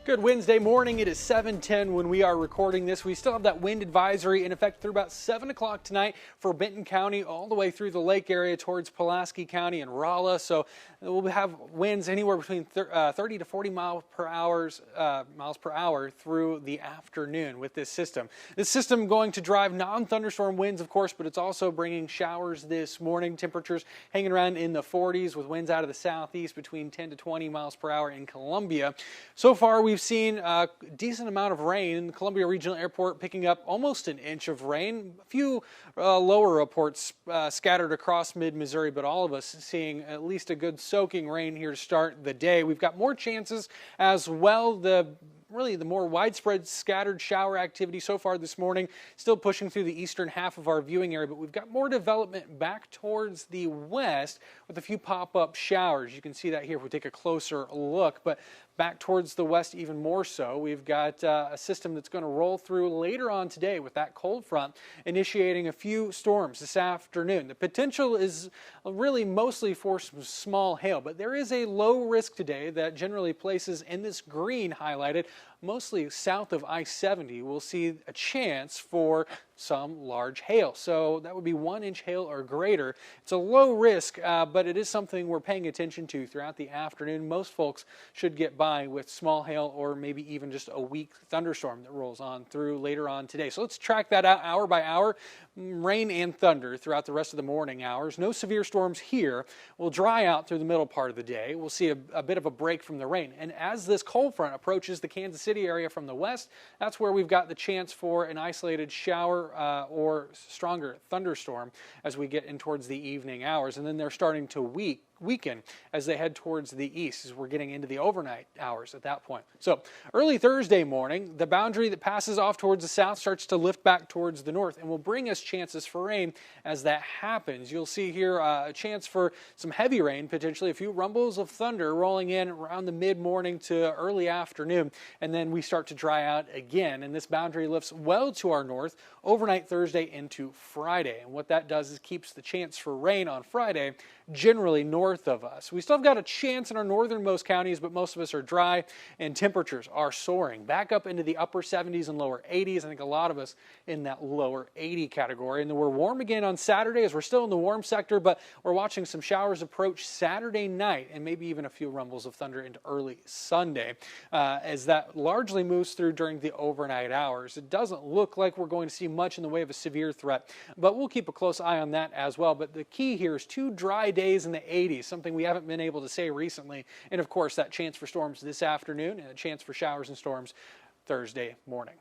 Good Wednesday morning. It is 7:10 when we are recording this. We still have that wind advisory in effect through about 7 o'clock tonight for Benton County all the way through the lake area towards Pulaski County and Rolla. So we'll have winds anywhere between 30 to 40 miles per hour through the afternoon with this system. This system going to drive non-thunderstorm winds, of course, but it's also bringing showers this morning. Temperatures hanging around in the 40s with winds out of the southeast between 10 to 20 miles per hour in Columbia. So far, we've seen a decent amount of rain in Columbia Regional Airport, picking up almost an inch of rain. A few lower reports scattered across mid-Missouri, but all of us seeing at least a good soaking rain here to start the day. We've got more chances as well. Really the more widespread scattered shower activity so far this morning, still pushing through the eastern half of our viewing area, but we've got more development back towards the west with a few pop-up showers. You can see that here if we take a closer look, but back towards the west even more so. We've got a system that's going to roll through later on today with that cold front initiating a few storms this afternoon. The potential is really mostly for some small hail, but there is a low risk today that generally places in this green highlighted mostly south of I-70. We'll see a chance for some large hail. So that would be 1-inch hail or greater. It's a low risk, but it is something we're paying attention to throughout the afternoon. Most folks should get by with small hail or maybe even just a weak thunderstorm that rolls on through later on today. So let's track that out hour by hour. Rain and thunder throughout the rest of the morning hours. No severe storms here. We'll dry out through the middle part of the day. We'll see a bit of a break from the rain. And as this cold front approaches the Kansas City area from the west, that's where we've got the chance for an isolated shower or stronger thunderstorm as we get in towards the evening hours. And then they're starting to weaken as they head towards the east as we're getting into the overnight hours at that point. So early Thursday morning, the boundary that passes off towards the south starts to lift back towards the north and will bring us chances for rain as that happens. You'll see here a chance for some heavy rain, potentially a few rumbles of thunder rolling in around the mid-morning to early afternoon, and then we start to dry out again. And this boundary lifts well to our north overnight Thursday into Friday. And what that does is keeps the chance for rain on Friday generally north of us. We still have got a chance in our northernmost counties, but most of us are dry and temperatures are soaring back up into the upper 70s and lower 80s. I think a lot of us in that lower 80 category. And then we're warm again on Saturday as we're still in the warm sector, but we're watching some showers approach Saturday night and maybe even a few rumbles of thunder into early Sunday as that largely moves through during the overnight hours. It doesn't look like we're going to see much in the way of a severe threat, but we'll keep a close eye on that as well. But the key here is 2 dry days in the 80s, something we haven't been able to say recently. And of course, that chance for storms this afternoon and a chance for showers and storms Thursday morning.